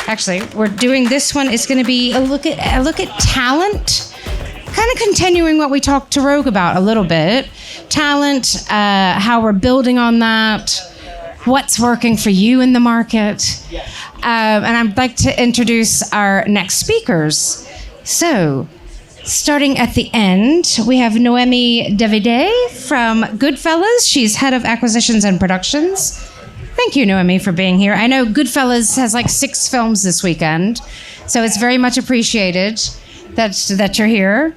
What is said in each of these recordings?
Actually, we're doing this one. It's going to be a look at talent, kind of continuing what we talked to Rogue about a little bit. Talent, how we're building on that, what's working for you in the market. And I'd like to introduce our next speakers. So, starting at the end, we have Noëmie Devide from Goodfellas. She's head of acquisitions and productions. Thank you, Noëmie, for being here. I know Goodfellas has like 6 films this weekend, so it's very much appreciated that you're here.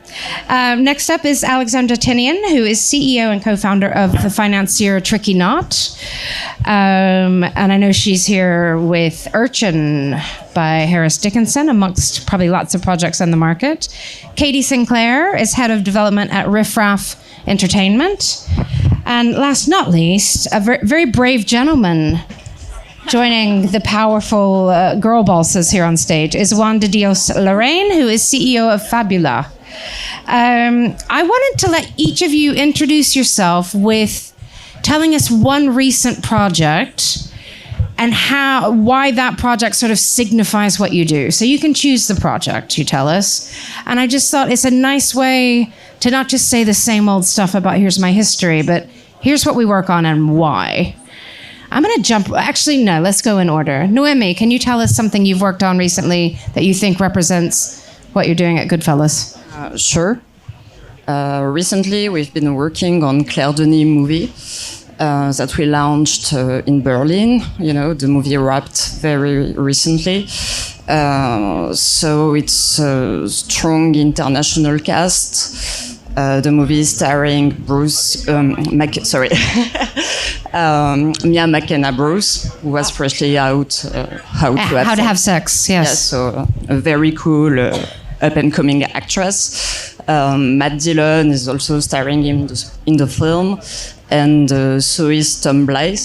Next up is Alexandra Tynion, who is CEO and co-founder of the financier Tricky Knot. And I know she's here with Urchin by Harris Dickinson, amongst probably lots of projects on the market. Katie Sinclair is head of development at Riff, Raff Entertainment. And last not least, a very brave gentleman joining the powerful girl bosses here on stage is Juan de Dios Larraín, who is CEO of Fabula. I wanted to let each of you introduce yourself with telling us one recent project and why that project sort of signifies what you do. So you can choose the project, you tell us. And I just thought it's a nice way to not just say the same old stuff about here's my history, but here's what we work on and why. I'm going to jump. Actually, no, let's go in order. Noëmie, can you tell us something you've worked on recently that you think represents what you're doing at Goodfellas? Sure. Recently, we've been working on Claire Denis movie that we launched in Berlin. You know, the movie wrapped very recently. So it's a strong international cast. The movie is starring Mia McKenna-Bruce, who was freshly out How to Have Sex, yes. Yeah, so a very cool up-and-coming actress. Matt Dillon is also starring in the film, and so is Tom Blythe.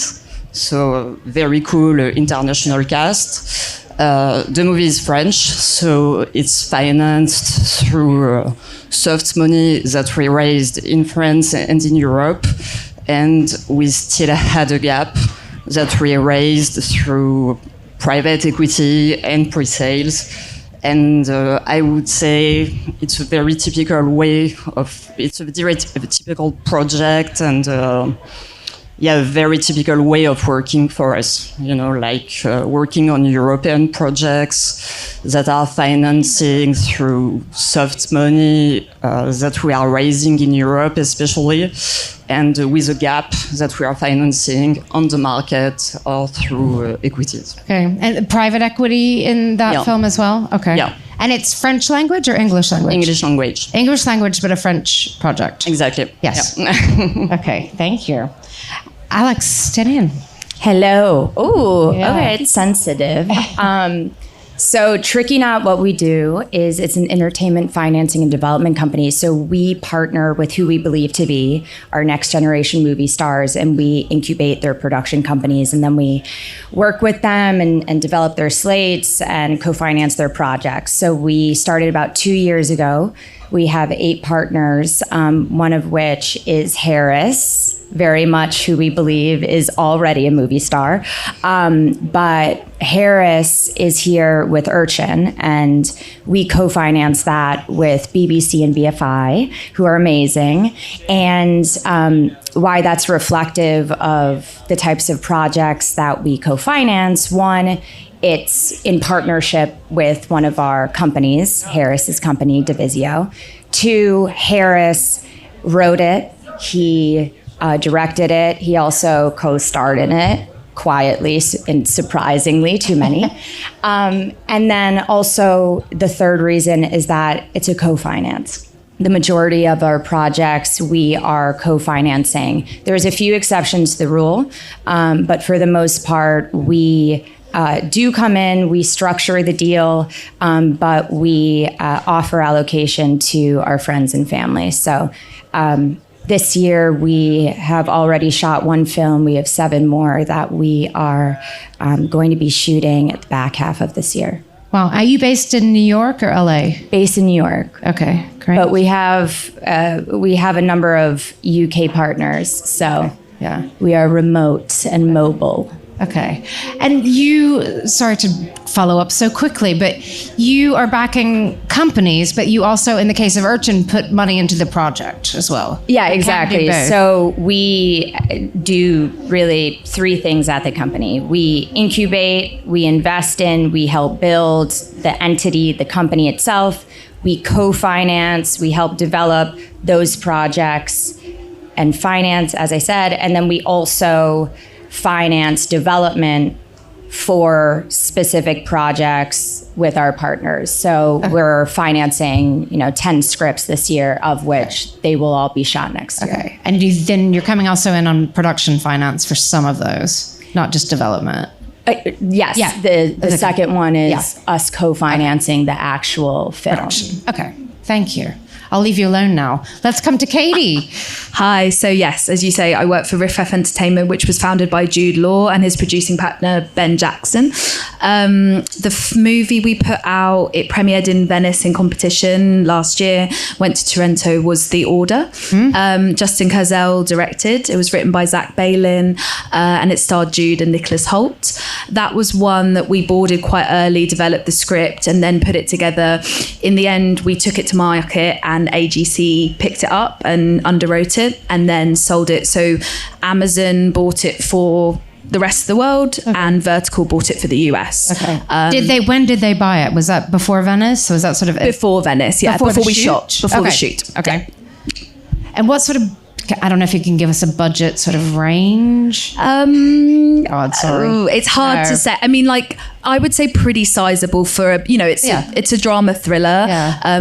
So very cool international cast. The movie is French, so it's financed through soft money that we raised in France and in Europe, and we still had a gap that we raised through private equity and pre-sales. And I would say it's a very typical it's a typical project, and a very typical way of working for us, you know, like working on European projects that are financing through soft money that we are raising in Europe especially, and with a gap that we are financing on the market or through equities. Okay, and private equity in that film as well? Okay. Yeah. And it's French language or English language? English language. English language, but a French project. Exactly. Yes. Yeah. Okay, thank you. Alex, Tynion. Hello. Ooh, okay, it's sensitive. So Tricky Knot, what we do is it's an entertainment financing and development company. So we partner with who we believe to be our next generation movie stars, and we incubate their production companies, and then we work with them and develop their slates and co-finance their projects. So we started about 2 years ago. We have 8 partners, one of which is Harris, very much who we believe is already a movie star. But Harris is here with Urchin, and we co-finance that with BBC and BFI, who are amazing. And why that's reflective of the types of projects that we co-finance. One, it's in partnership with one of our companies, Harris's company, Divisio. 2, Harris wrote it. He directed it. He also co-starred in it, quietly and surprisingly too many. And then also the third reason is that it's a co-finance. The majority of our projects we are co-financing. There's a few exceptions to the rule, but for the most part, we do come in, we structure the deal, but we offer allocation to our friends and family. So this year we have already shot 1 film. We have 7 more that we are going to be shooting at the back half of this year. Wow. Are you based in New York or LA? Based in New York. Okay, great. But we have a number of UK partners, so yeah, we are remote and mobile. Okay. And you, sorry to follow up so quickly, but you are backing companies, but you also, in the case of Urchin, put money into the project as well. Yeah, You can't do exactly. both. So we do really 3 things at the company. We incubate, we invest in, we help build the entity, the company itself. We co-finance, we help develop those projects and finance, as I said, and then we also finance development for specific projects with our partners. So we're financing, 10 scripts this year, of which they will all be shot next year. Okay. And then you're coming also in on production finance for some of those, not just development. Yes, Yeah. the second one is us co-financing the actual film. Production. Okay. Thank you. I'll leave you alone now. Let's come to Katie. Hi. So yes, as you say, I work for Riff Entertainment, which was founded by Jude Law and his producing partner, Ben Jackson. The movie we put out, it premiered in Venice in competition last year, went to Toronto, was The Order. Justin Cazell directed. It was written by Zach Balin, and it starred Jude and Nicholas Hoult. That was one that we boarded quite early, developed the script, and then put it together. In the end, we took it to market, and AGC picked it up and underwrote it and then sold it. So Amazon bought it for the rest of the world, and Vertical bought it for the US. Okay. When did they buy it? Was that before Venice? Or was that sort of Before Venice, yeah. Before Before the we shoot? shot. Before the shoot. Okay. And what sort of, I don't know if you can give us a budget sort of range. God, sorry. It's hard to say. I mean, I would say pretty sizable for a, it's a drama thriller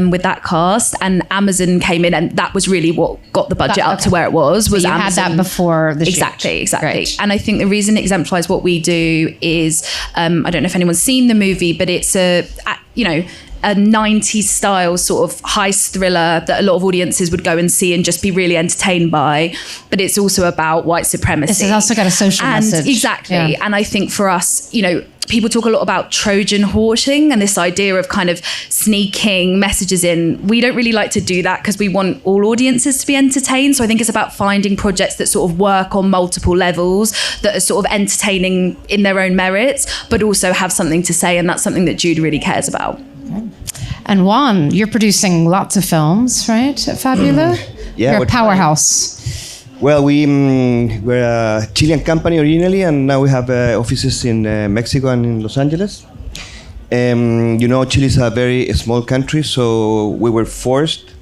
with that cast, and Amazon came in, and that was really what got the budget up to where it was. Was you Amazon. had that before the shoot. Exactly. Great. And I think the reason it exemplifies what we do is, I don't know if anyone's seen the movie, but it's a 90s style sort of heist thriller that a lot of audiences would go and see and just be really entertained by. But it's also about white supremacy. It's also got a social message. Exactly. Yeah. And I think for us, people talk a lot about Trojan horsing and this idea of kind of sneaking messages in. We don't really like to do that because we want all audiences to be entertained. So I think it's about finding projects that sort of work on multiple levels, that are sort of entertaining in their own merits, but also have something to say. And that's something that Jude really cares about. And Juan, you're producing lots of films, right, at Fabula? Yeah, You're a we're powerhouse. Well, we're a Chilean company originally, and now we have offices in Mexico and in Los Angeles. Chile is a very small country, so we were forced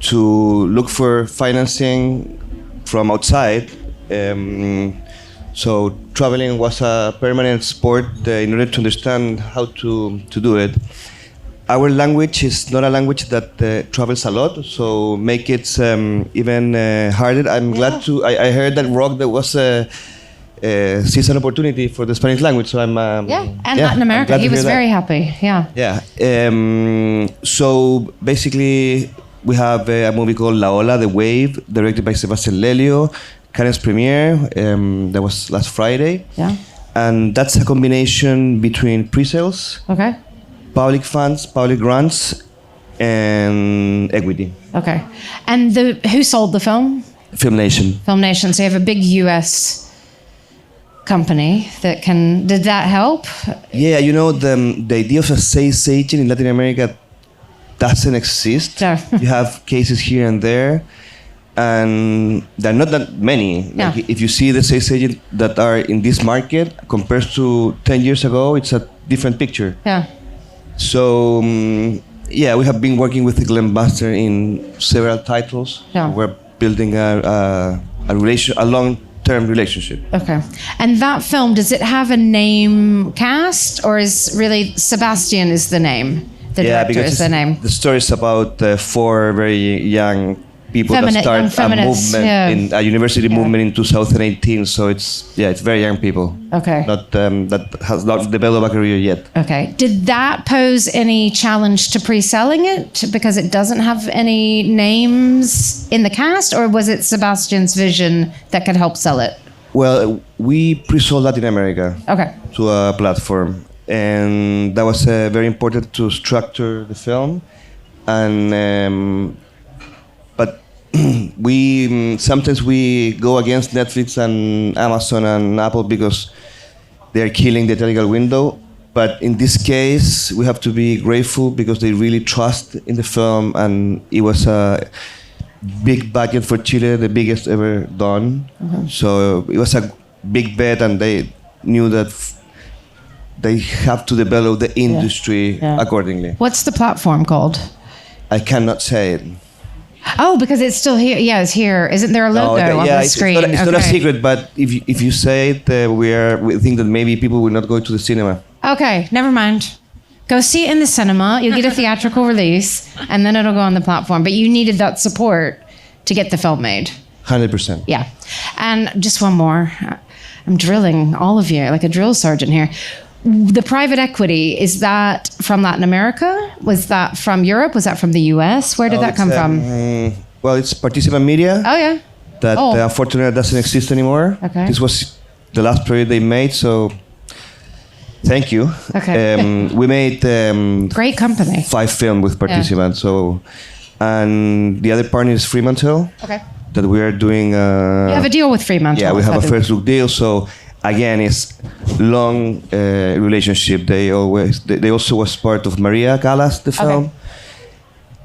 to look for financing from outside. So traveling was a permanent sport in order to understand how to do it. Our language is not a language that travels a lot, so make it even harder. I'm glad to. I heard that Rock there was sees an opportunity for the Spanish language, so I'm. Latin America. He was very happy. Yeah. Yeah. So basically, we have a movie called La Ola, The Wave, directed by Sebastian Lelio. Cannes premiere. That was last Friday. Yeah. And that's a combination between pre-sales. Okay. Public funds, public grants, and equity. Okay. And who sold the film? Film Nation. Film Nation. So you have a big U.S. company that can. Did that help? Yeah, the idea of a sales agent in Latin America doesn't exist. Sure. You have cases here and there, and there are not that many. Yeah. Like if you see the sales agents that are in this market compared to 10 years ago, it's a different picture. Yeah. So, we have been working with Glenn Buster in several titles. Yeah. We're building a long-term relationship. Okay. And that film, does it have a name cast, or is really Sebastian is the name? The director is the name. The story is about 4 very young people that start a movement in a university movement in 2018. So it's very young people. Okay. That has not developed a career yet. Okay. Did that pose any challenge to pre-selling it because it doesn't have any names in the cast, or was it Sebastian's vision that could help sell it? Well, we pre-sold Latin America. Okay. To a platform, and that was very important to structure the film, and. But we sometimes we go against Netflix and Amazon and Apple because they're killing the theatrical window. But in this case, we have to be grateful because they really trust in the film, and it was a big budget for Chile, the biggest ever done. So it was a big bet, and they knew that they have to develop the industry accordingly. What's the platform called? I cannot say it. Oh, because it's still here. Yeah, it's here. Isn't there a logo on the screen? It's not a secret, but if you say it, we think that maybe people will not go to the cinema. Okay, never mind. Go see it in the cinema. You'll get a theatrical release, and then it'll go on the platform. But you needed that support to get the film made. 100%. Yeah. And just one more. I'm drilling all of you like a drill sergeant here. The private equity, is that from Latin America? Was that from Europe? Was that from the US? Where did that come from? Well, it's Participant Media. Oh, yeah. That unfortunately doesn't exist anymore. Okay. This was the last project they made, so thank you. Okay. We made Great company. 5 films with Participant. So, and the other partner is Fremantle. Okay. That we are doing. You have a deal with Fremantle. Yeah, we have a first look deal. So again, it's long relationship. They also was part of Maria Callas, the film. Okay.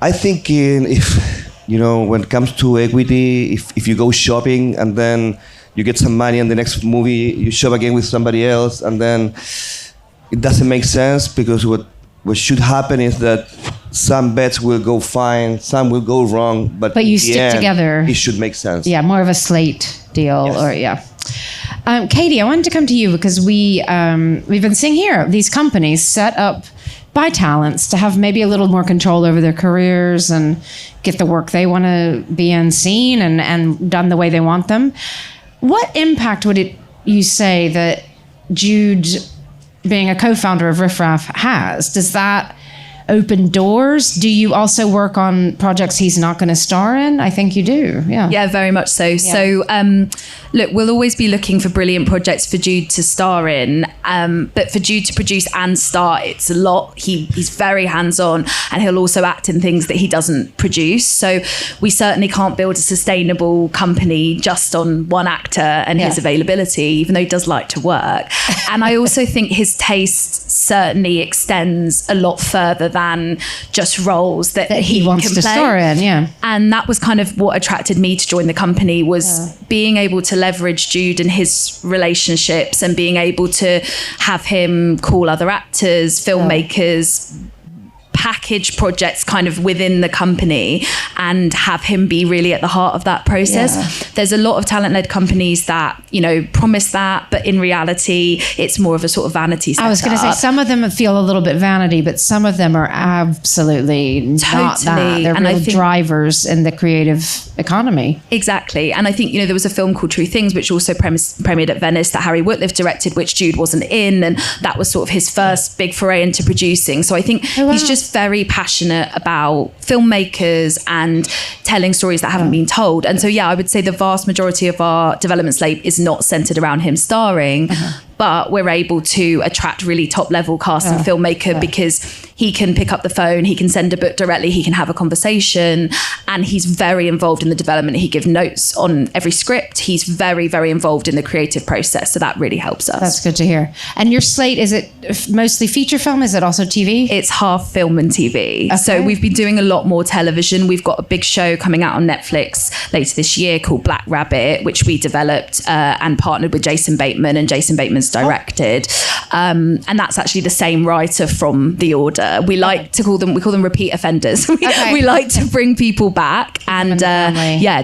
I think if when it comes to equity, if you go shopping and then you get some money and the next movie you shop again with somebody else, and then it doesn't make sense, because what should happen is that some bets will go fine, some will go wrong, but you stick together. It should make sense. Yeah, more of a slate deal, Yes. Katie, I wanted to come to you because we've been seeing here these companies set up by talents to have maybe a little more control over their careers and get the work they want to be in seen and done the way they want them. What impact would you say that Jude, being a co-founder of Riff Raff, has? Does that open doors? Do you also work on projects he's not going to star in? I think you do. Yeah. Yeah, very much so. Yeah. So, look, we'll always be looking for brilliant projects for Jude to star in. But for Jude to produce and star, it's a lot. He's very hands-on, and he'll also act in things that he doesn't produce. So we certainly can't build a sustainable company just on one actor and his availability, even though he does like to work. And I also think his taste certainly extends a lot further than just roles that he wants can to play. star in. Yeah. And that was kind of what attracted me to join the company, was being able to leverage Jude and his relationships, and being able to have him call other actors, filmmakers, package projects kind of within the company, and have him be really at the heart of that process. Yeah. There's a lot of talent-led companies that, promise that, but in reality, it's more of a sort of vanity setup. I was going to say, some of them feel a little bit vanity, but some of them are absolutely not that. They're real drivers in the creative economy. Exactly. And I think, there was a film called True Things, which also premiered at Venice, that Harry Whitliff directed, which Jude wasn't in. And that was sort of his first big foray into producing. So I think he's just very passionate about filmmakers and telling stories that haven't been told. And so, I would say the vast majority of our development slate is not centered around him starring, but we're able to attract really top level cast and filmmaker because he can pick up the phone, he can send a book directly, he can have a conversation, and he's very involved in the development. He gives notes on every script. He's very, very involved in the creative process. So that really helps us. That's good to hear. And your slate, is it mostly feature film? Is it also TV? It's half film and TV. Okay. So we've been doing a lot more television. We've got a big show coming out on Netflix later this year called Black Rabbit, which we developed and partnered with Jason Bateman, and Jason Bateman's directed. And that's actually the same writer from The Order. We like to call them repeat offenders. We like to bring people back. And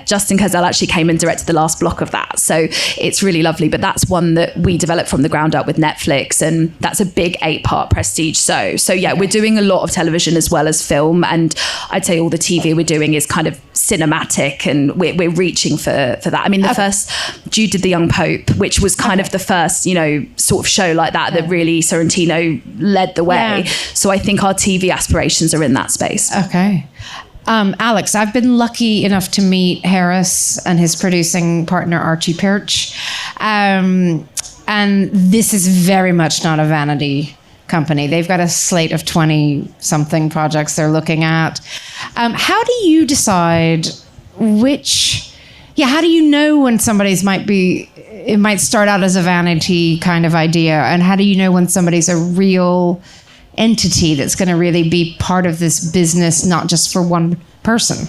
Justin Cazell actually came and directed the last block of that. So it's really lovely. But that's one that we developed from the ground up with Netflix. And that's a big 8-part prestige show. So we're doing a lot of television as well as film. And I'd say all the TV we're doing is kind of cinematic, and we're reaching for that. I mean, the first, Jude did The Young Pope, which was kind of the first, sort of show like that that really Sorrentino led the way. Yeah. So I think our TV aspirations are in that space. Okay. Alex, I've been lucky enough to meet Harris and his producing partner, Archie Pirch. And this is very much not a vanity company. They've got a slate of 20-something projects they're looking at. How do you decide how do you know when somebody's might be it might start out as a vanity kind of idea? And how do you know when somebody's a real entity that's going to really be part of this business, not just for one person?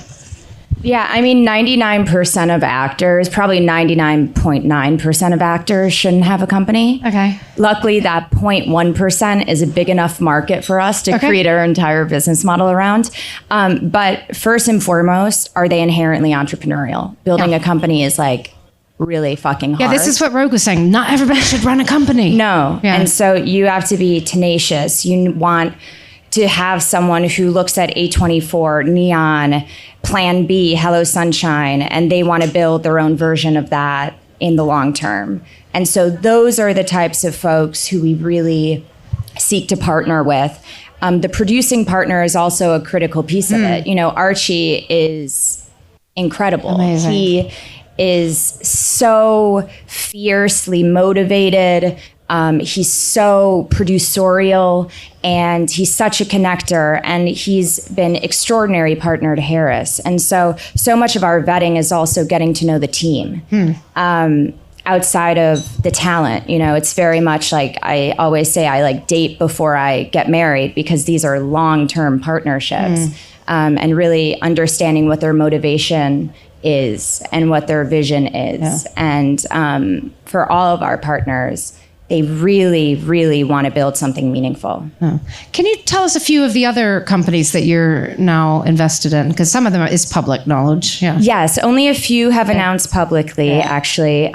Yeah, I mean, 99% of actors, probably 99.9% of actors shouldn't have a company. Okay. Luckily, that 0.1% is a big enough market for us to create our entire business model around. But first and foremost, are they inherently entrepreneurial? Building a company is like really fucking hard. Yeah, this is what Rogue was saying. Not everybody should run a company. No. Yeah. And so you have to be tenacious. You want to have someone who looks at A24, Neon, Plan B, Hello Sunshine, and they want to build their own version of that in the long term. And so those are the types of folks who we really seek to partner with. The producing partner is also a critical piece of it. You know, Archie is incredible. Amazing. He is so fiercely motivated. He's so producerial, and he's such a connector, and he's been extraordinary partner to Harris. And so much of our vetting is also getting to know the team. Outside of the talent, you know, it's very much like I always say, I like date before I get married, because these are long-term partnerships, and really understanding what their motivation is and what their vision is. Yeah. And for all of our partners, they really, really want to build something meaningful. Oh. Can you tell us a few of the other companies that you're now invested in? Because some of them is public knowledge. Yeah. Yes, only a few have announced publicly, actually.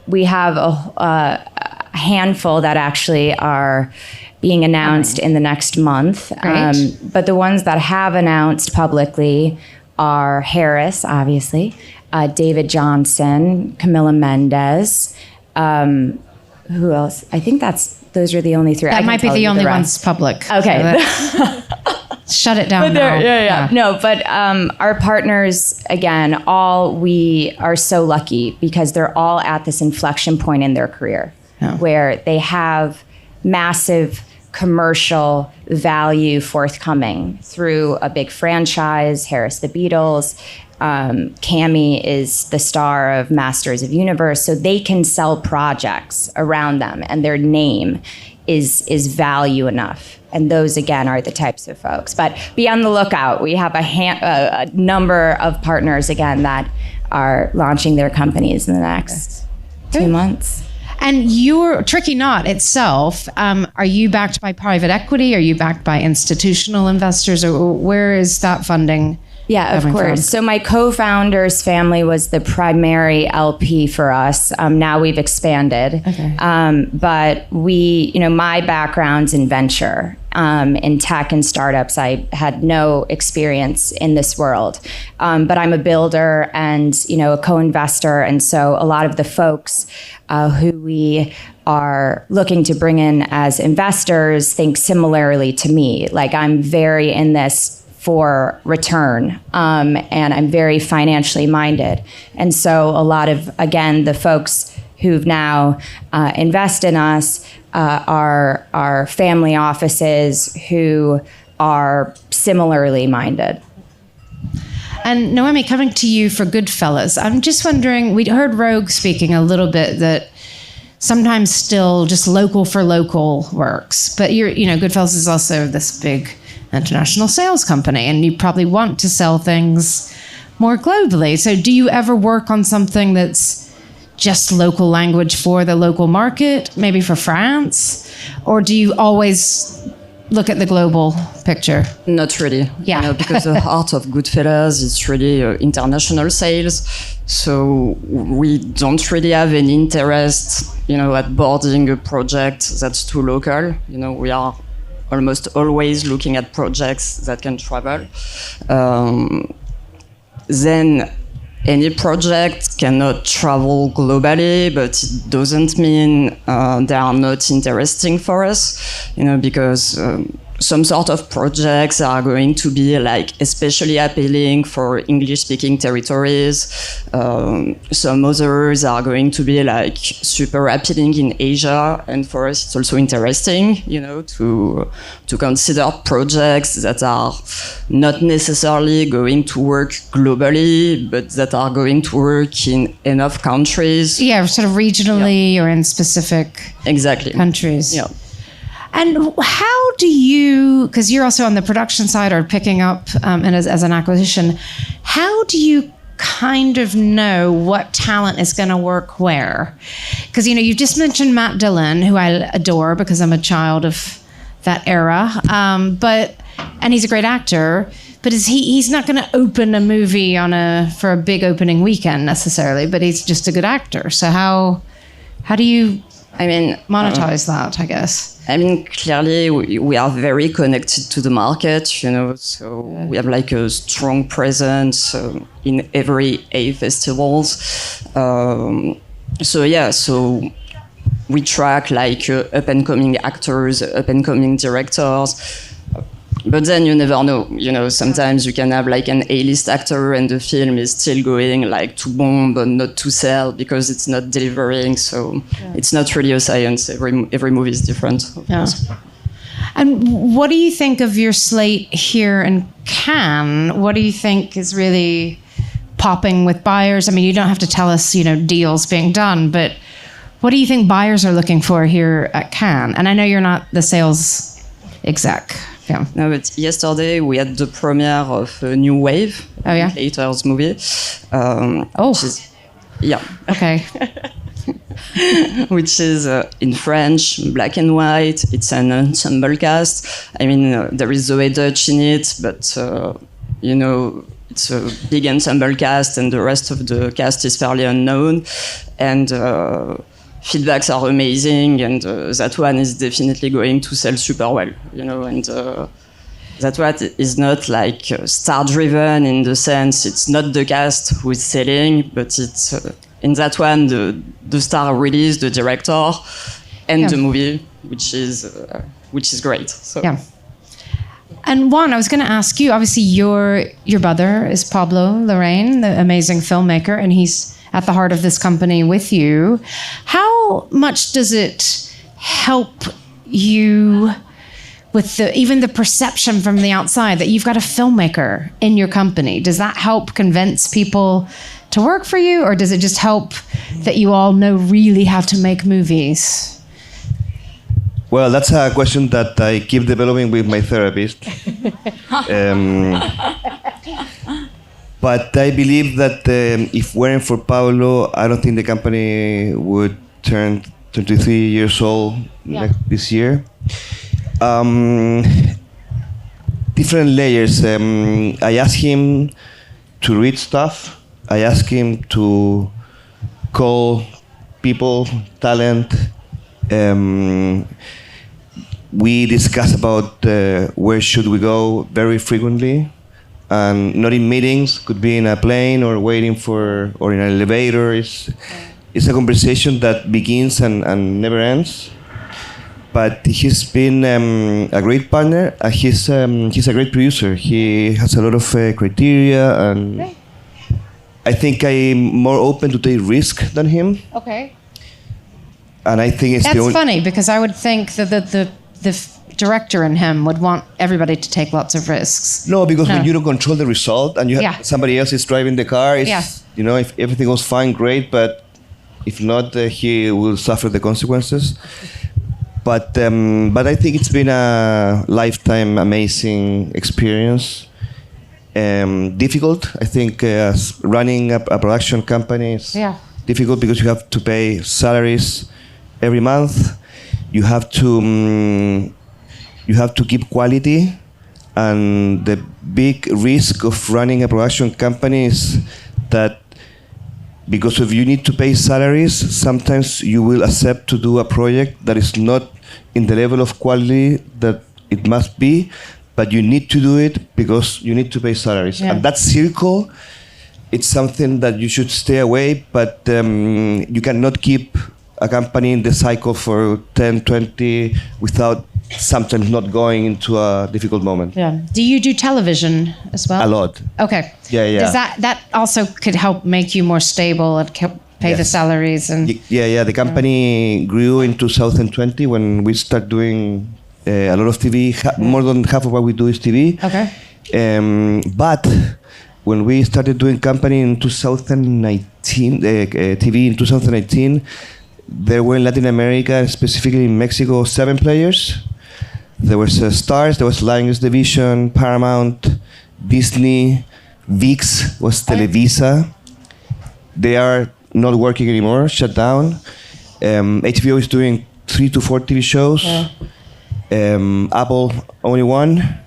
We have a handful that actually are being announced in the next month. But the ones that have announced publicly are Harris, obviously, David Johnson, Camila Mendez, who else? I think those are the only three. That might be the only ones public. Okay. So shut it down now. Yeah. No, but our partners, again, we are so lucky because they're all at this inflection point in their career where they have massive commercial value forthcoming through a big franchise, Harris the Beatles. Cammie is the star of Masters of Universe, so they can sell projects around them, and their name is value enough. And those, again, are the types of folks. But be on the lookout. We have a number of partners, again, that are launching their companies in the next 2 months. And your Tricky Knot itself, are you backed by private equity? Are you backed by institutional investors? Or where is that funding? Yeah, of course. From? So my co-founder's family was the primary LP for us. Now we've expanded. Okay. But my background's in venture, in tech and startups. I had no experience in this world. But I'm a builder and, a co-investor. And so a lot of the folks who we are looking to bring in as investors think similarly to me. Like, I'm very in this for return, and I'm very financially minded. And so a lot of, again, the folks who've now invested in us are family offices who are similarly minded. And Noëmie, coming to you for Goodfellas, I'm just wondering, we heard Rogue speaking a little bit that sometimes still just local for local works, but Goodfellas is also this big international sales company, and you probably want to sell things more globally. So do you ever work on something that's just local language for the local market, maybe for France? Or do you always look at the global picture? Not really. Yeah. Because the heart of Goodfellas is really international sales. So we don't really have any interest, at boarding a project that's too local. We are almost always looking at projects that can travel. Then any project cannot travel globally, but it doesn't mean they are not interesting for us, because some sort of projects are going to be like especially appealing for English-speaking territories. Some others are going to be like super appealing in Asia, and for us it's also interesting, you know, to consider projects that are not necessarily going to work globally, but that are going to work in enough countries. Yeah, sort of regionally or in specific countries. Yeah. And how do you, because you're also on the production side or picking up and as an acquisition, how do you kind of know what talent is going to work where? Because, you know, you just mentioned Matt Dillon, who I adore because I'm a child of that era, and he's a great actor, but he's not going to open a movie for a big opening weekend necessarily, but he's just a good actor. So how do you monetize that, I guess? I mean, clearly we are very connected to the market, you know, so we have like a strong presence in every A festivals. So we track like up-and-coming actors, up-and-coming directors. But then you never know, you know, sometimes you can have like an A-list actor and the film is still going like to bomb but not to sell because it's not delivering. So it's not really a science. Every movie is different. Of course. And what do you think of your slate here in Cannes? What do you think is really popping with buyers? I mean, you don't have to tell us, you know, deals being done, but what do you think buyers are looking for here at Cannes? And I know you're not the sales exec. Yeah. No, but yesterday we had the premiere of a New Wave, Hater's movie. Okay. Which is in French, black and white. It's an ensemble cast. I mean, there is Zoe Dutch in it, but you know, it's a big ensemble cast, and the rest of the cast is fairly unknown. And feedbacks are amazing, and that one is definitely going to sell super well, you know, and that one is not like star-driven in the sense it's not the cast who is selling, but it's in that one the star really is the director and the movie, which is great. So. Yeah. And Juan, I was going to ask you, obviously your brother is Pablo Larraín, the amazing filmmaker, and he's at the heart of this company with you. How much does it help you with even the perception from the outside that you've got a filmmaker in your company? Does that help convince people to work for you, or does it just help that you all know really how to make movies? Well, that's a question that I keep developing with my therapist. But I believe that if weren't for Pablo, I don't think the company would turn 23 years old this year. Different layers. I asked him to read stuff. I asked him to call people, talent. We discuss about where should we go very frequently. And not in meetings, could be in a plane or waiting or in an elevator. It's a conversation that begins and never ends. But he's been a great partner. He's a great producer. He has a lot of criteria, and I think I'm more open to take risk than him. Okay. And I think it's That's funny, because I would think that the director in him would want everybody to take lots of risks. No, because when you don't control the result and you have somebody else is driving the car, you know, if everything goes fine, great, but if not, he will suffer the consequences. But I think it's been a lifetime amazing experience. Difficult, I think, running a production company is difficult because you have to pay salaries every month. You have to keep quality, and the big risk of running a production company is that because if you need to pay salaries, sometimes you will accept to do a project that is not in the level of quality that it must be, but you need to do it because you need to pay salaries. And that circle, it's something that you should stay away, but you cannot keep a company in the cycle for 10, 20 without sometimes not going into a difficult moment. Yeah. Do you do television as well? A lot. Okay. Yeah. Does that also could help make you more stable and pay the salaries and? Yeah. The company grew in 2020 when we start doing a lot of TV. More than half of what we do is TV. Okay. But when we started doing company in 2019, TV in 2019, there were in Latin America, specifically in Mexico, 7 players. There was Stars, there was Lions Division, Paramount, Disney, VIX was Televisa. They are not working anymore, shut down. HBO is doing 3 to 4 TV shows. Apple only 1.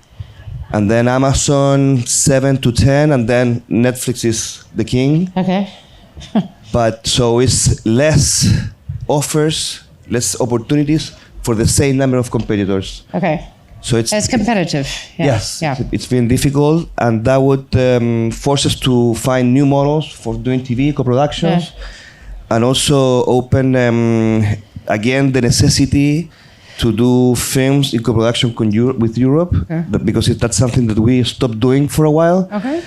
And then Amazon 7 to 10, and then Netflix is the king. Okay. But so it's less offers, less opportunities for the same number of competitors. Okay. So it's competitive. Yeah. Yes. Yeah. It's been difficult, and that would force us to find new models for doing TV co-productions, and also open again the necessity to do films in co-production with Europe, because that's something that we stopped doing for a while. Okay.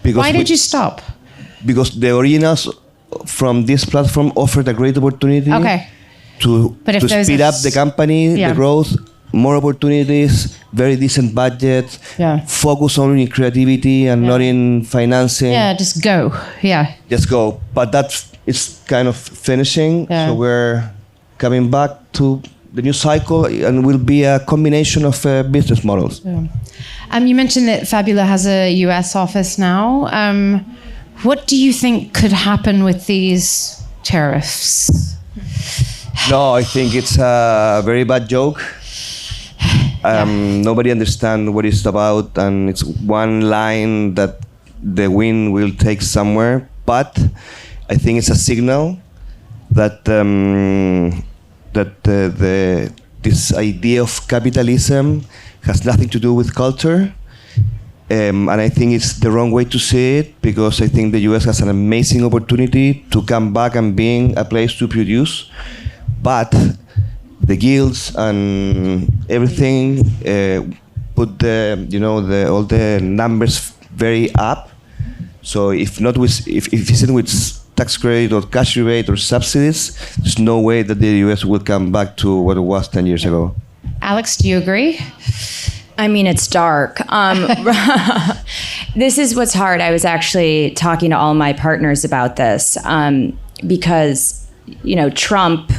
Because Why did you stop? Because the originals from this platform offered a great opportunity to speed up the company, the growth, more opportunities, very decent budget, focus only in creativity and not in financing. Yeah, just go. Yeah. Just go. But that is kind of finishing, so we're coming back to the new cycle, and will be a combination of business models. Yeah. You mentioned that Fabula has a US office now. What do you think could happen with these tariffs? No, I think it's a very bad joke. Nobody understands what it's about, and it's one line that the wind will take somewhere. But I think it's a signal that this idea of capitalism has nothing to do with culture. And I think it's the wrong way to see it, because I think the US has an amazing opportunity to come back and being a place to produce. But the guilds and everything put all the numbers very up. So if it's not with tax credit or cash rebate or subsidies, there's no way that the US will come back to what it was 10 years ago. Alex, do you agree? I mean, it's dark. This is what's hard. I was actually talking to all my partners about this because, Trump,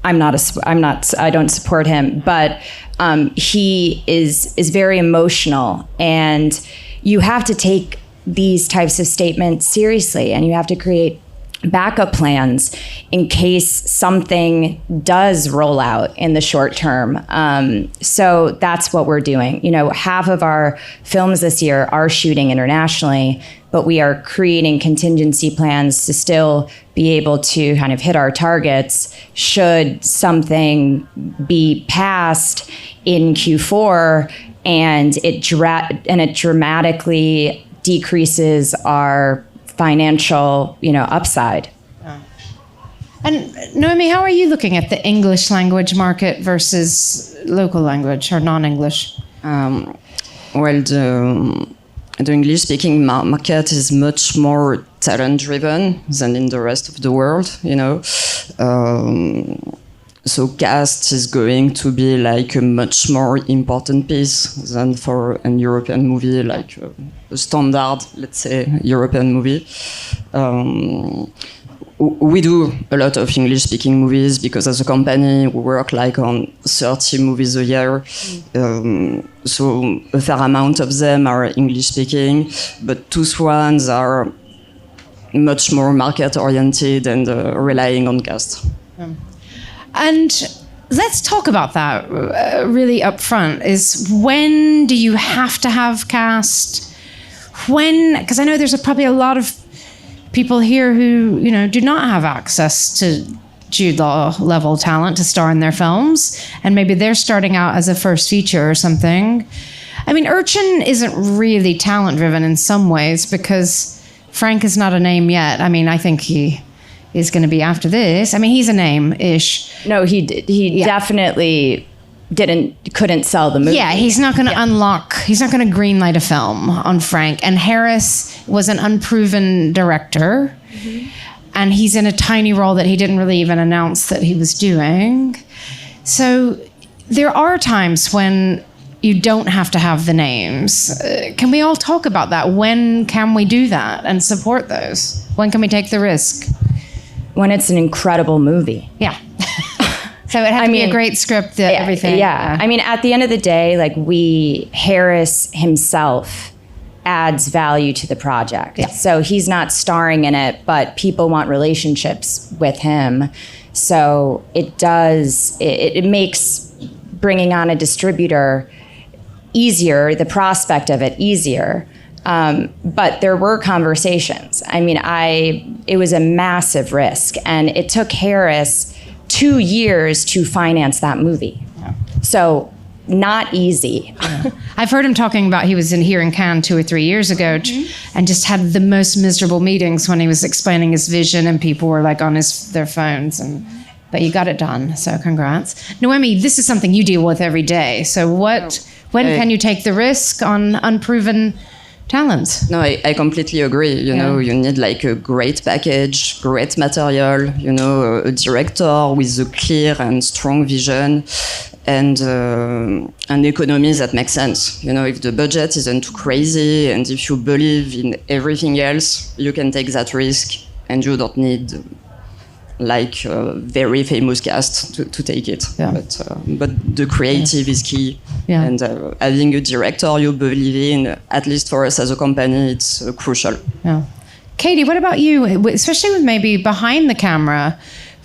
I don't support him, but he is very emotional, and you have to take these types of statements seriously, and you have to create backup plans in case something does roll out in the short term. So that's what we're doing. Half of our films this year are shooting internationally, but we are creating contingency plans to still be able to kind of hit our targets should something be passed in Q4 and it dramatically decreases our financial, upside. And Noëmie, how are you looking at the English language market versus local language or non-English? The English-speaking market is much more talent-driven than in the rest of the world, So cast is going to be like a much more important piece than for an European movie, like a standard, let's say, European movie. We do a lot of English-speaking movies because as a company we work like on 30 movies a year. So a fair amount of them are English-speaking, but those ones are much more market-oriented and relying on cast. And let's talk about that really up front, is when do you have to have cast? Because I know there's probably a lot of people here who, do not have access to Jude Law level talent to star in their films, and maybe they're starting out as a first feature or something. I mean, Urchin isn't really talent driven in some ways because Frank is not a name yet. I mean, I think he is going to be after this. I mean, he's a name-ish. No, he definitely couldn't sell the movie. Yeah, he's not going to he's not going to greenlight a film on Frank. And Harris was an unproven director. Mm-hmm. And he's in a tiny role that he didn't really even announce that he was doing. So there are times when you don't have to have the names. Can we all talk about that? When can we do that and support those? When can we take the risk? When it's an incredible movie. Yeah. So it had to be a great script, everything. Yeah. I mean, at the end of the day, like Harris himself adds value to the project. Yeah. So he's not starring in it, but people want relationships with him. So it makes bringing on a distributor easier, the prospect of it easier. But there were conversations. I mean, it was a massive risk, and it took Harris 2 years to finance that movie. Yeah. So not easy. Yeah. I've heard him talking about he was here in Cannes 2 or 3 years ago and just had the most miserable meetings when he was explaining his vision and people were like on their phones. But you got it done, so congrats. Noëmie, this is something you deal with every day. So when can you take the risk on unproven talents? No, I completely agree. You know, you need like a great package, great material, you know, a director with a clear and strong vision, and an economy that makes sense. You know, if the budget isn't too crazy and if you believe in everything else, you can take that risk, and you don't need like a very famous cast to take it. Yeah. But the creative is key. Yeah. And having a director you believe in, at least for us as a company, it's crucial. Yeah. Katie, what about you? Especially with maybe behind the camera,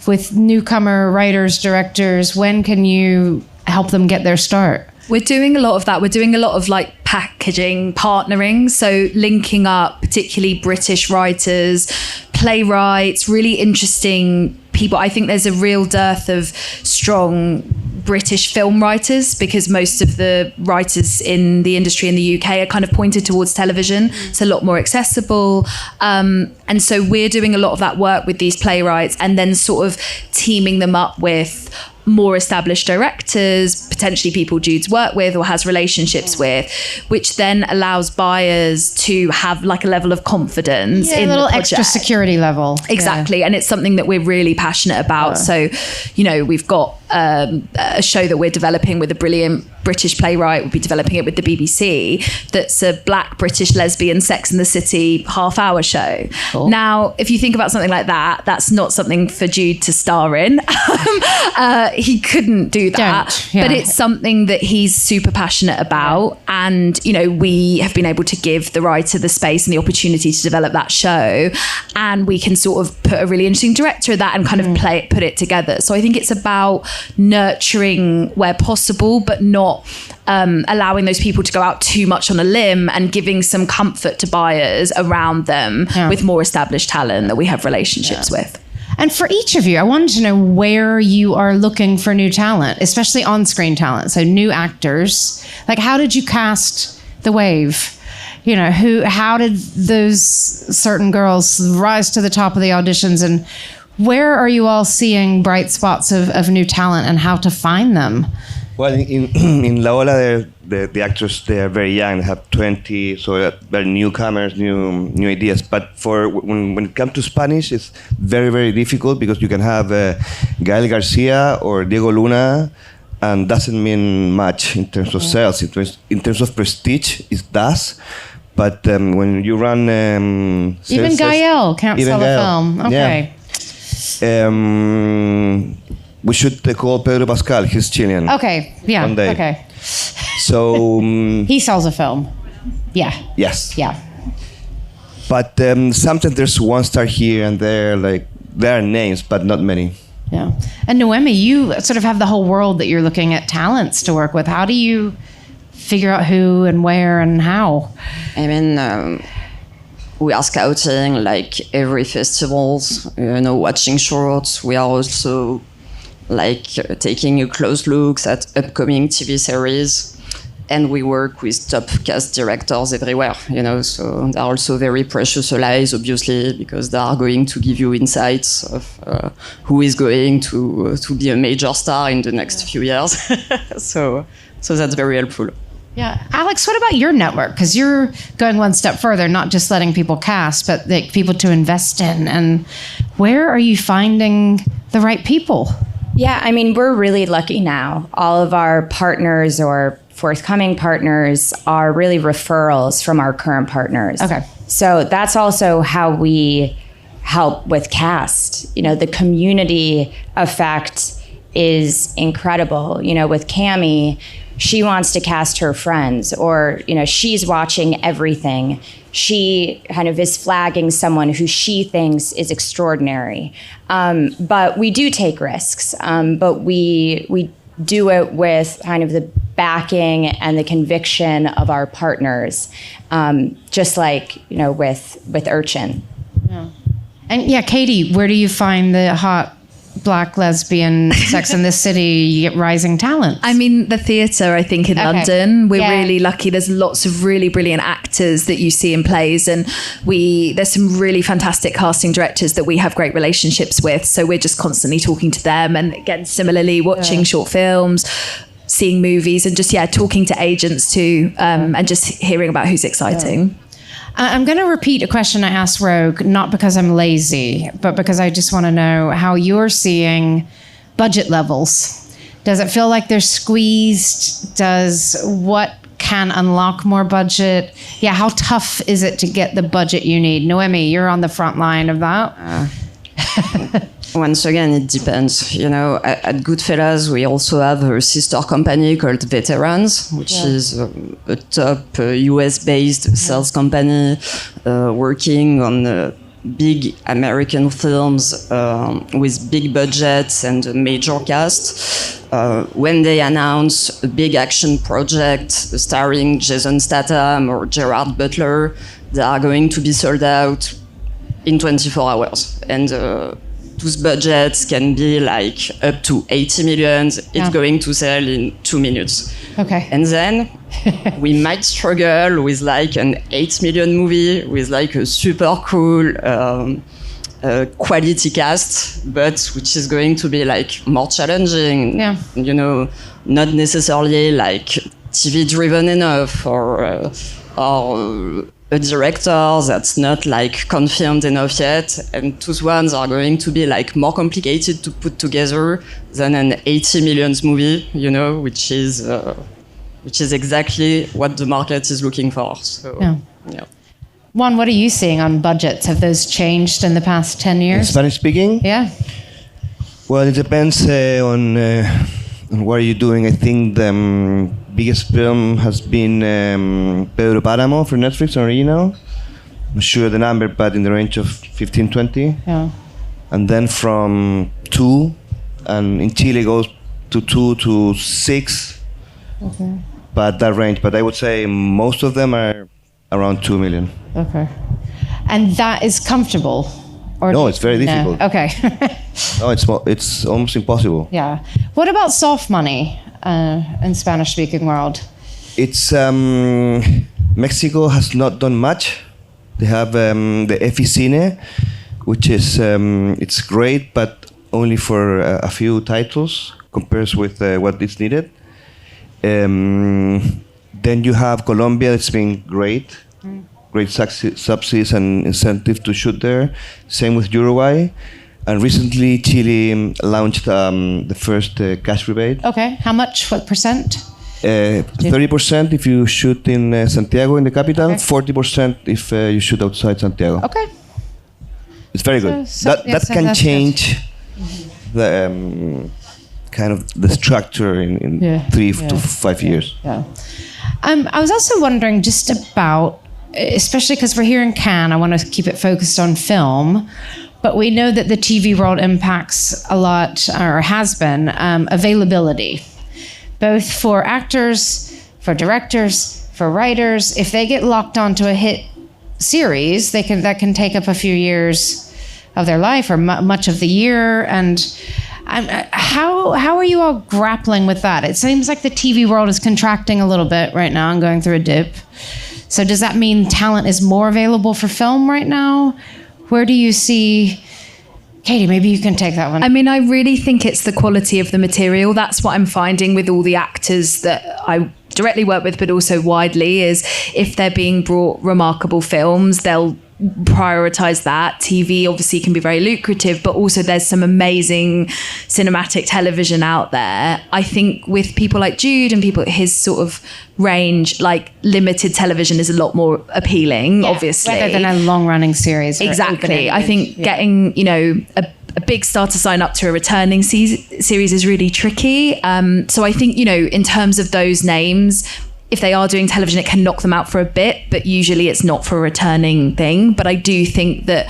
with newcomer writers, directors, when can you help them get their start? We're doing a lot of that. We're doing a lot of like packaging, partnering. So linking up particularly British writers, playwrights, really interesting people. I think there's a real dearth of strong British film writers because most of the writers in the industry in the UK are kind of pointed towards television. It's a lot more accessible. And so we're doing a lot of that work with these playwrights and then sort of teaming them up with more established directors, potentially people Jude's worked with or has relationships with, which then allows buyers to have like a level of confidence in a little extra security level. Exactly. Yeah. And it's something that we're really passionate about. So, you know, we've got a show that we're developing with a brilliant British playwright. We'll be developing it with the BBC. That's a Black British lesbian Sex and the City half-hour show. Cool. Now, if you think about something like that, that's not something for Jude to star in. He couldn't do that, but it's something that he's super passionate about. Yeah. And, you know, we have been able to give the writer the space and the opportunity to develop that show. And we can sort of put a really interesting director of that and kind of put it together. So I think it's about nurturing where possible, but not allowing those people to go out too much on a limb and giving some comfort to buyers around them with more established talent that we have relationships with. And for each of you, I wanted to know where you are looking for new talent, especially on-screen talent. So new actors. Like, how did you cast The Wave? You know, how did those certain girls rise to the top of the auditions? And where are you all seeing bright spots of new talent and how to find them? Well, in La Ola, the actors, they are very young, have 20, so they're newcomers, new ideas. But when it comes to Spanish, it's very, very difficult because you can have Gael Garcia or Diego Luna, and doesn't mean much in terms of sales. In terms of prestige, it does. But when you run... even Gael can't sell a film. Okay. Yeah. We should call Pedro Pascal. He's Chilean. Okay. Yeah. One day. Okay. So he sells a film. Yeah. Yes. Yeah. But sometimes there's one star here and there. Like there are names, but not many. Yeah. And Noëmie, you sort of have the whole world that you're looking at talents to work with. How do you figure out who and where and how? I mean. We are scouting like every festivals, you know, watching shorts. We are also like taking a close look at upcoming TV series. and we work with top cast directors everywhere, so they're also very precious allies, obviously, because they are going to give you insights of who is going to be a major star in the next few years. So that's very helpful. Yeah. Alex, what about your network? Because you're going one step further, not just letting people cast, but like people to invest in. And where are you finding the right people? Yeah, I mean, we're really lucky now. All of our partners or forthcoming partners are really referrals from our current partners. Okay. So that's also how we help with cast. The community effect is incredible. With Cammie, she wants to cast her friends, or, she's watching everything. She kind of is flagging someone who she thinks is extraordinary. But we do take risks, but we do it with kind of the backing and the conviction of our partners, just like, with Urchin. Yeah. And Katie, where do you find the hot Black lesbian Sex in the City rising talent? I mean, the theatre, I think, in London, we're really lucky. There's lots of really brilliant actors that you see in plays, and there's some really fantastic casting directors that we have great relationships with. So we're just constantly talking to them, and again, similarly, watching short films, seeing movies, and just talking to agents too, and just hearing about who's exciting. I'm going to repeat a question I asked Rogue, not because I'm lazy, but because I just want to know how you're seeing budget levels. Does it feel like they're squeezed? What can unlock more budget? Yeah, how tough is it to get the budget you need? Noëmie, you're on the front line of that. Once again, it depends. At Goodfellas, we also have a sister company called Veterans, which is a top US-based sales company working on big American films with big budgets and a major cast. When they announce a big action project starring Jason Statham or Gerard Butler, they are going to be sold out in 24 hours. And those budgets can be like up to 80 million. It's going to sell in 2 minutes. Okay. And then we might struggle with like an 8 million movie with like a super cool quality cast, but which is going to be like more challenging. Yeah. Not necessarily like TV driven enough, or a director that's not like confirmed enough yet, and those ones are going to be like more complicated to put together than an 80 million movie, which is exactly what the market is looking for. So, yeah. Juan, what are you seeing on budgets? Have those changed in the past 10 years? Spanish speaking? Yeah. Well, it depends on what are you doing. I think the biggest film has been Pedro Páramo for Netflix, original. I'm sure the number, but in the range of 15, 20. Yeah. And then from 2, and in Chile goes to 2 to 6. Okay. But that range. But I would say most of them are around 2 million. Okay. And that is comfortable? Or no, it's very difficult. No. Okay. No, it's almost impossible. Yeah. What about soft money in Spanish-speaking world? It's Mexico has not done much. They have the Efficine, which is it's great, but only for a few titles compared with what is needed. Then you have Colombia. It's been great. Great subsidies and incentives to shoot there. Same with Uruguay. And recently, Chile launched the first cash rebate. Okay. How much? What percent? 30% if you shoot in Santiago, in the capital. Okay. 40% if you shoot outside Santiago. Okay. It's very good. That can change the kind of the structure in 3 to 5 years. Yeah. I was also wondering just about, especially because we're here in Cannes, I want to keep it focused on film, but we know that the TV world impacts a lot, or has been, availability, both for actors, for directors, for writers. If they get locked onto a hit series, that can take up a few years of their life, or much of the year. And How are you all grappling with that? It seems like the TV world is contracting a little bit right now and going through a dip. So does that mean talent is more available for film right now? Where do you see... Katie, maybe you can take that one. I mean, I really think it's the quality of the material. That's what I'm finding with all the actors that I directly work with, but also widely, is if they're being brought remarkable films, they'll prioritize that. TV obviously can be very lucrative, but also there's some amazing cinematic television out there. I think with people like Jude and people his sort of range, like limited television is a lot more appealing, obviously, rather than a long-running series. Exactly. I think getting, you know, a big star to sign up to a returning series is really tricky. So I think, you know, in terms of those names, if they are doing television, it can knock them out for a bit, but usually it's not for a returning thing. But I do think that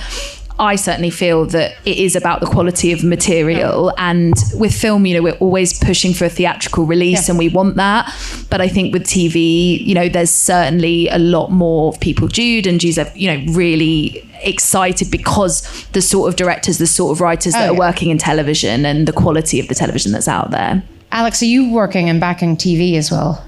I certainly feel that it is about the quality of material. And with film, you know, we're always pushing for a theatrical release and we want that. But I think with TV, you know, there's certainly a lot more people, Jude and Jude's, you know, really excited because the sort of directors, the sort of writers that are working in television and the quality of the television that's out there. Alex, are you working and backing TV as well?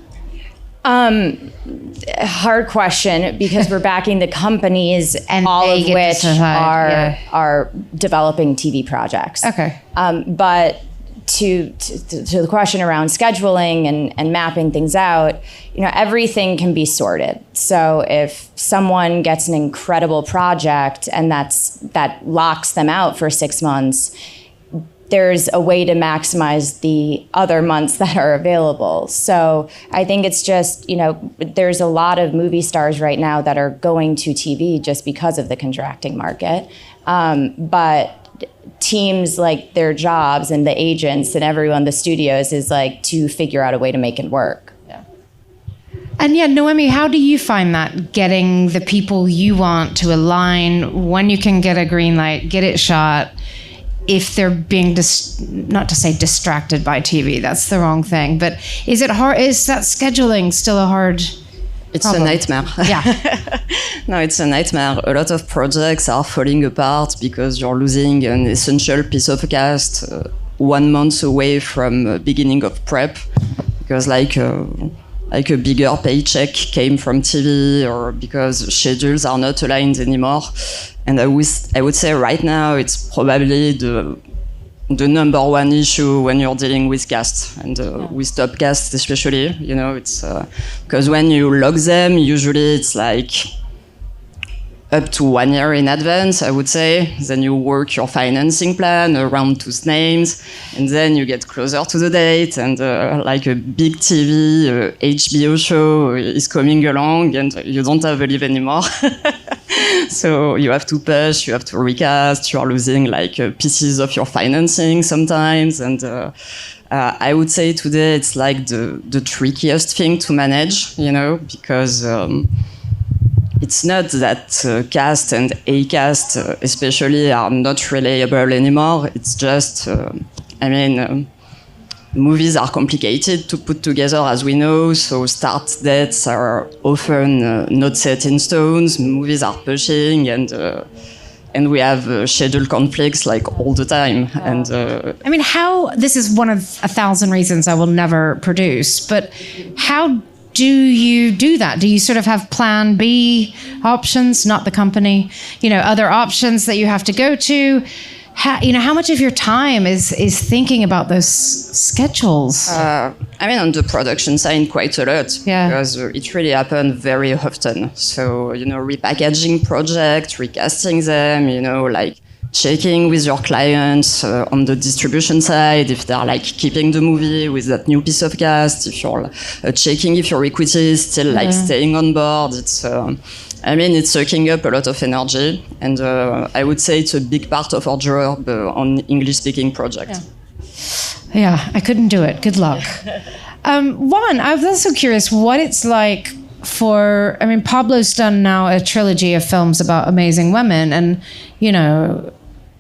Hard question, because we're backing the companies, and all of which are developing TV projects. Okay. But to the question around scheduling and mapping things out, you know, everything can be sorted. So if someone gets an incredible project and that locks them out for 6 months, there's a way to maximize the other months that are available. So I think it's just, you know, there's a lot of movie stars right now that are going to TV just because of the contracting market. But teams, like their jobs and the agents and everyone, the studios, is like to figure out a way to make it work. Yeah. And Noëmie, how do you find that, getting the people you want to align when you can get a green light, get it shot, if they're being not to say distracted by TV, that's the wrong thing, but is it hard? Is that scheduling still a hard problem? A nightmare. Yeah. No, it's a nightmare. A lot of projects are falling apart because you're losing an essential piece of cast 1 month away from beginning of prep, because like a bigger paycheck came from TV, or because schedules are not aligned anymore. And I would say right now it's probably the number one issue when you're dealing with cast and with top cast especially. You know, it's because when you log them, usually it's like up to 1 year in advance, I would say. Then you work your financing plan around those names, and then you get closer to the date, and like a big TV HBO show is coming along, and you don't have a leave anymore. So you have to push, you have to recast, you are losing like pieces of your financing sometimes. And I would say today it's like the trickiest thing to manage, you know, because it's not that cast and A-cast especially are not reliable anymore. It's just, movies are complicated to put together, as we know, so start dates are often not set in stones. Movies are pushing, and we have schedule conflicts like all the time. And this is one of 1,000 reasons I will never produce, but how do you do that? Do you sort of have plan B options, not the company, you know, other options that you have to go to? How much of your time is thinking about those schedules? On the production side, quite a lot, because it really happens very often. So, you know, repackaging projects, recasting them, you know, like checking with your clients on the distribution side if they're like keeping the movie with that new piece of cast, if you're checking if your equity is still like staying on board. It's it's sucking up a lot of energy, and I would say it's a big part of our job on English-speaking projects. Yeah, I couldn't do it. Good luck. Juan, I was also curious what it's like for, Pablo's done now a trilogy of films about amazing women, and, you know,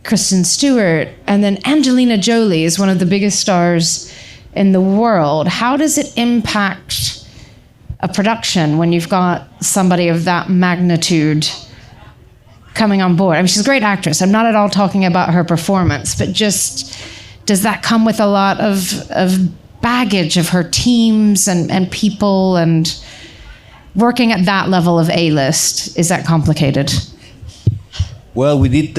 Kristen Stewart, and then Angelina Jolie is one of the biggest stars in the world. How does it impact a production when you've got somebody of that magnitude coming on board? She's a great actress. I'm not at all talking about her performance, but just does that come with a lot of baggage of her teams and people and working at that level of A-list? Is that complicated? Well, we did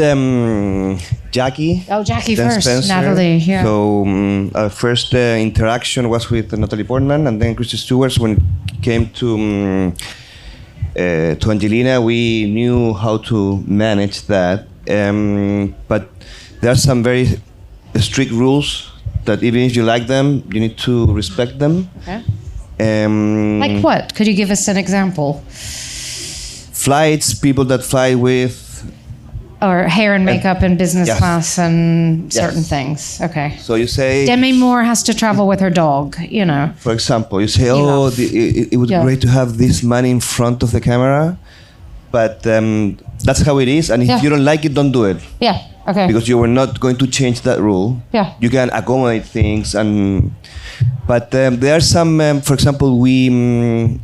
Jackie. Oh, Jackie then first, Spencer. Natalie. Yeah. So our first interaction was with Natalie Portman, and then Kristen Stewart. When it came to Angelina, we knew how to manage that. But there are some very strict rules that even if you like them, you need to respect them. Okay. Like what? Could you give us an example? Flights, people that fly with. Or hair and makeup in business Yes. class and certain Yes. things. Okay. So you say, Demi Moore has to travel with her dog, you know. for example, you say, Enough. it would be Yeah. great to have this man in front of the camera, but that's how it is. And if Yeah. you don't like it, don't do it. Yeah. Okay. Because you were not going to change that rule. Yeah. You can accommodate things, but there are some. For example, when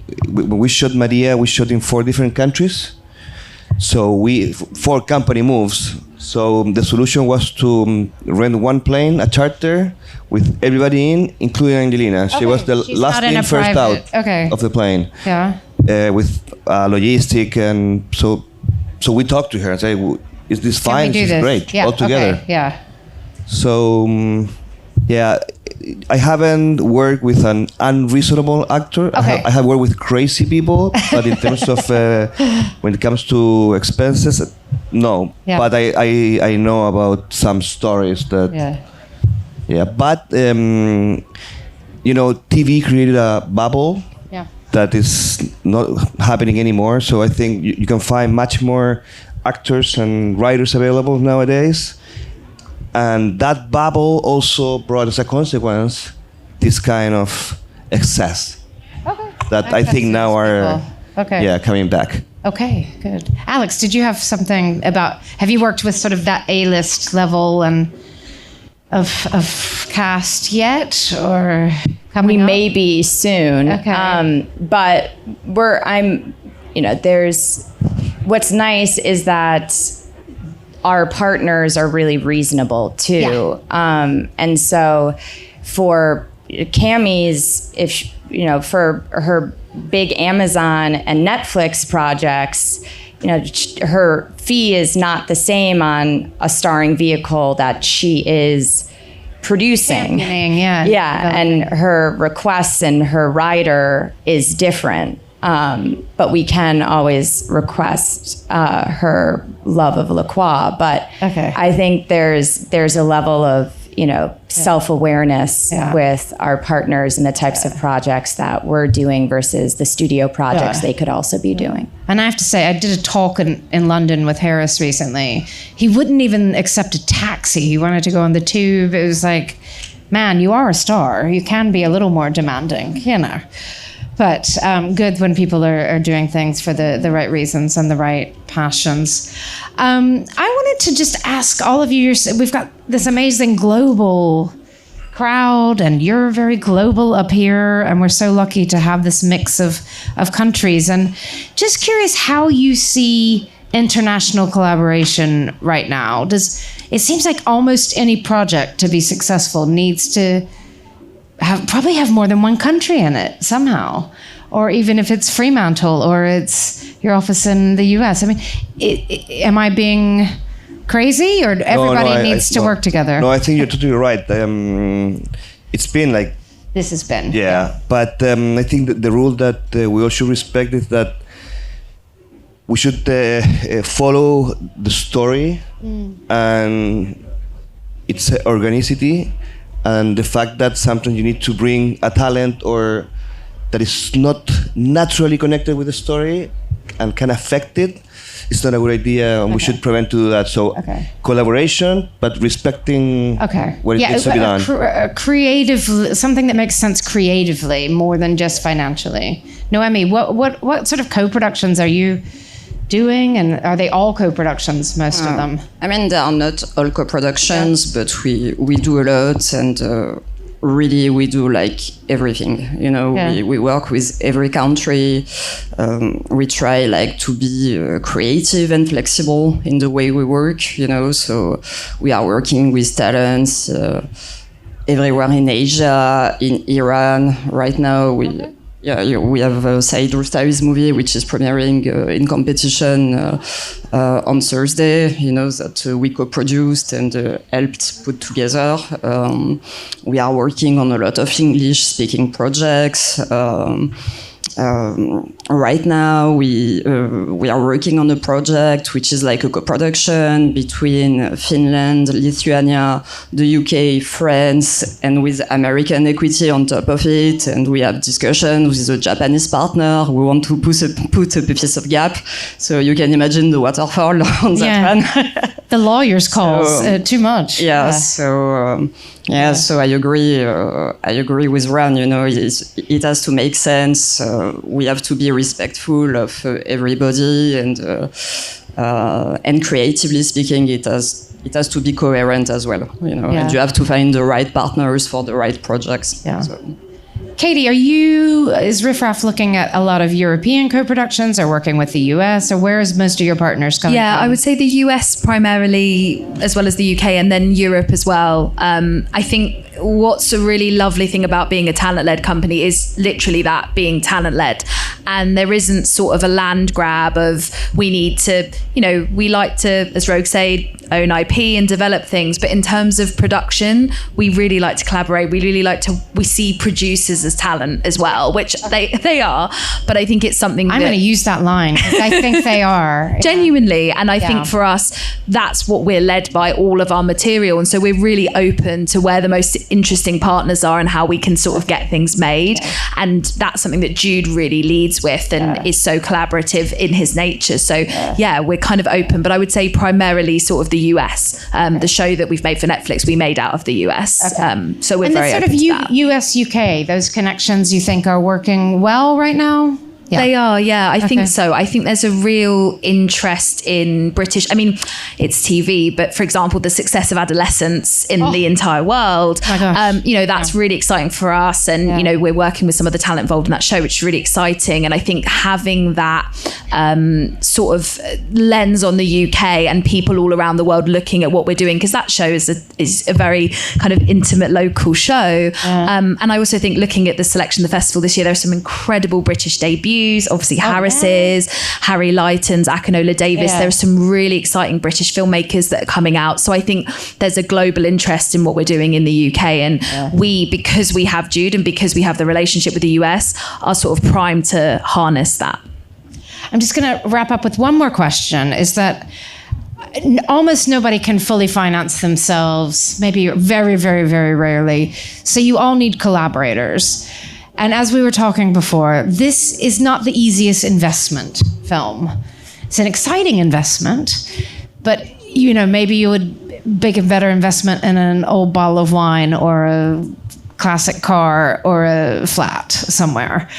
we shot Maria, we shot in 4 different countries. So 4 company moves. So the solution was to rent one plane, a charter, with everybody in, including Angelina. She Okay, was the she's last not in in, a first private- out okay. of the plane. Yeah. With logistic, and so we talked to her and said, "Is this Can fine?" we do She's this? great, Yeah. all together. Okay. Yeah. So, yeah, I haven't worked with an unreasonable actor. Okay. I have worked with crazy people, but in terms of when it comes to expenses, no. Yeah. But I know about some stories that. Yeah. Yeah, but TV created a bubble Yeah. that is not happening anymore. So I think you can find much more actors and writers available nowadays. And that bubble also brought as a consequence this kind of excess Okay. that I think now are Okay. coming back. Okay, good. Alex, did you have something have you worked with sort of that A-list level and of cast yet, or coming We up? may be soon. Okay. But there's what's nice is that our partners are really reasonable too. And so for Cammie's, for her big Amazon and Netflix projects, her fee is not the same on a starring vehicle that she is producing. Championing, yeah. Yeah, and her requests and her rider is different. But we can always request her love of La Croix. But Okay. I think there's a level of self-awareness with our partners and the types of projects that we're doing versus the studio projects they could also be doing. And I have to say, I did a talk in London with Harris recently. He wouldn't even accept a taxi. He wanted to go on the tube. It was like, man, you are a star. You can be a little more demanding, But good when people are doing things for the right reasons and the right passions. I wanted to just ask all of you, we've got this amazing global crowd, and you're very global up here, and we're so lucky to have this mix of countries. And just curious how you see international collaboration right now. It seems like almost any project to be successful needs to probably have more than one country in it somehow, or even if it's Fremantle or it's your office in the US. I mean, am I being crazy, or everybody needs to work together? No, I think you're totally right. It's been like This has been. but I think that the rule that we all should respect is that we should follow the story and its organicity, and the fact that sometimes you need to bring a talent or that is not naturally connected with the story and can affect it. It's not a good idea, and we should prevent to do that. So collaboration, but respecting what it needs to be done. Creative, something that makes sense creatively more than just financially. Noémie, what sort of co-productions are you doing, and are they all co-productions, most of them? I mean, they are not all co-productions, but we do a lot, and really we do like everything, you know. We work with every country. We try like to be creative and flexible in the way we work, you know. So we are working with talents everywhere in Asia, in Iran right now. We have Saeed Rustai's movie, which is premiering in competition on Thursday, you know, that we co-produced and helped put together. We are working on a lot of English-speaking projects. Right now, we are working on a project which is like a co-production between Finland, Lithuania, the UK, France, and with American equity on top of it. And we have discussions with a Japanese partner who want to put a piece of gap. So you can imagine the waterfall on that one. The lawyer's calls too much. So I agree with Juan. You know, it has to make sense. We have to be respectful of everybody, and creatively speaking, it has to be coherent as well. You know, and you have to find the right partners for the right projects. Yeah. So. Katie, is Riff Raff looking at a lot of European co-productions or working with the US, or where is most of your partners coming from? Yeah, I would say the US primarily, as well as the UK, and then Europe as well. I think what's a really lovely thing about being a talent-led company is literally that, being talent-led. And there isn't sort of a land grab of we need to, you know, we like to, as Rogue said, own IP and develop things. But in terms of production, we really like to collaborate. We see producers as talent as well, which they are. But I think it's something I'm going to use that line, because I think they are. Genuinely. And I think for us, that's what we're led by, all of our material. And so we're really open to where the most interesting partners are and how we can sort of get things made. And that's something that Jude really leads with and is so collaborative in his nature. So we're kind of open, but I would say primarily sort of the US. The show that we've made for Netflix, we made out of the US. So we're very open to that. US, UK, those connections you think are working well right now? Yeah. They are, yeah, I think so. I think there's a real interest in British, I mean, it's TV, but for example, the success of Adolescence in the entire world, you know, that's really exciting for us. And, you know, we're working with some of the talent involved in that show, which is really exciting. And I think having that sort of lens on the UK and people all around the world looking at what we're doing, because that show is a very kind of intimate local show. And I also think looking at the selection of the festival this year, there are some incredible British debuts. Obviously Harris's, Harry Lighton's, Akinola Davis. There are some really exciting British filmmakers that are coming out. So I think there's a global interest in what we're doing in the UK. And we, because we have Jude and because we have the relationship with the US, are sort of primed to harness that. I'm just going to wrap up with one more question, is that almost nobody can fully finance themselves, maybe very, very, very rarely. So you all need collaborators. And as we were talking before, this is not the easiest investment film. It's an exciting investment, but you know, maybe you would make a better investment in an old bottle of wine or a classic car or a flat somewhere.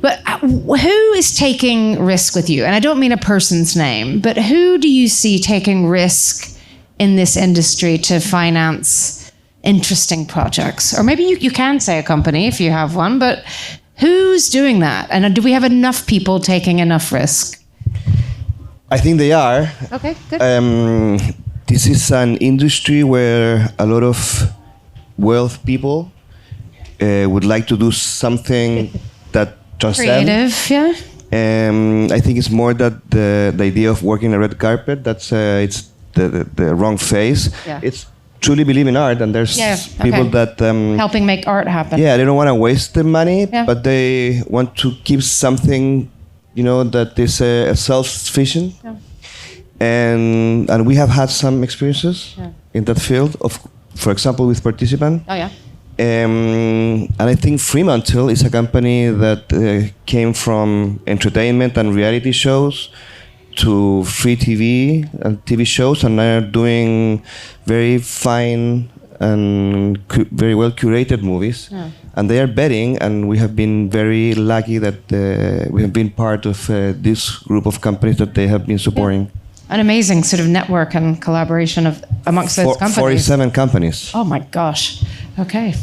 But who is taking risk with you? And I don't mean a person's name, but who do you see taking risk in this industry to finance interesting projects? Or maybe you can say a company if you have one, but who's doing that? And do we have enough people taking enough risk? I think they are. Okay, good. This is an industry where a lot of wealth people would like to do something that just creative, I think it's more that the idea of working a red carpet, that's it's the wrong phase. Yeah. It's truly believe in art, and there's people that helping make art happen. Yeah, they don't want to waste the money, but they want to keep something, you know, that is self-sufficient. Yeah. And we have had some experiences in that field for example, with Participant. Oh yeah. And I think Fremantle is a company that came from entertainment and reality shows to free TV and TV shows, and are doing very fine and very well curated movies. Yeah. And they are betting, and we have been very lucky that we have been part of this group of companies that they have been supporting. Yeah. An amazing sort of network and collaboration amongst those companies. 47 companies. Oh my gosh. Okay.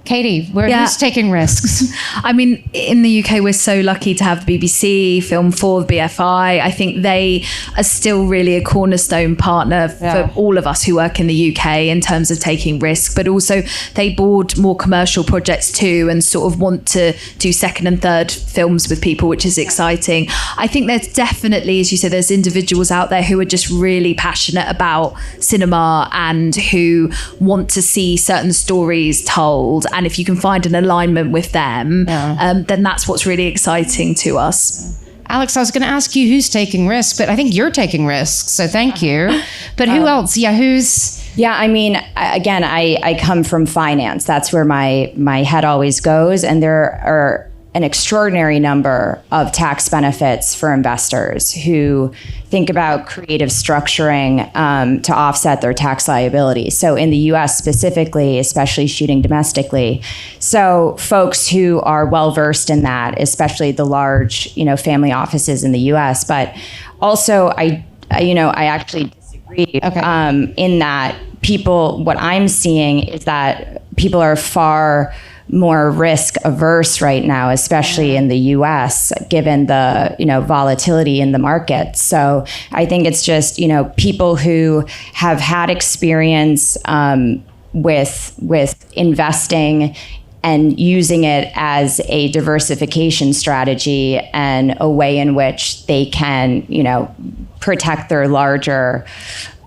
Katie, who's taking risks? I mean, in the UK, we're so lucky to have the BBC, Film 4, the BFI. I think they are still really a cornerstone partner for all of us who work in the UK in terms of taking risk, but also they board more commercial projects too and sort of want to do second and third films with people, which is exciting. I think there's definitely, as you said, there's individuals out there who are just really passionate about cinema and who want to see certain stories told. And if you can find an alignment with them, then that's what's really exciting to us. Alex, I was going to ask you who's taking risks, but I think you're taking risks, so thank you. But who else? Yeah, who's... Yeah, I mean, again, I come from finance. That's where my head always goes. And there are an extraordinary number of tax benefits for investors who think about creative structuring to offset their tax liabilities. So in the US specifically, especially shooting domestically. So folks who are well-versed in that, especially the large, family offices in the US, but also I actually disagree in that what I'm seeing is that people are far more risk averse right now, especially in the US, given the, volatility in the market. So I think it's just, people who have had experience with investing and using it as a diversification strategy and a way in which they can, protect their larger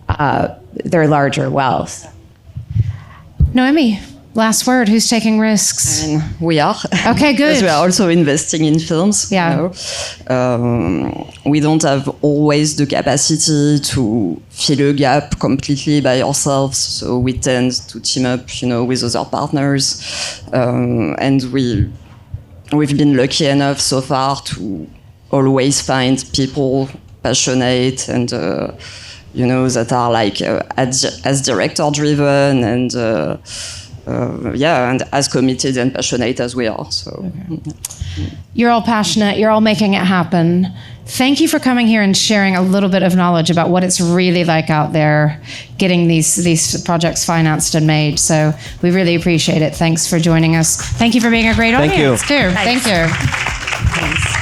wealth. Noëmie, last word. Who's taking risks? And we are. Okay, good. Because we are also investing in films. Yeah. We don't have always the capacity to fill a gap completely by ourselves. So we tend to team up, with other partners. And we've been lucky enough so far to always find people passionate and that are like as director driven and and as committed and passionate as we are. So you're all passionate. You're all making it happen. Thank you for coming here and sharing a little bit of knowledge about what it's really like out there, getting these projects financed and made. So we really appreciate it. Thanks for joining us. Thank you for being a great audience too. Thank you. Thanks.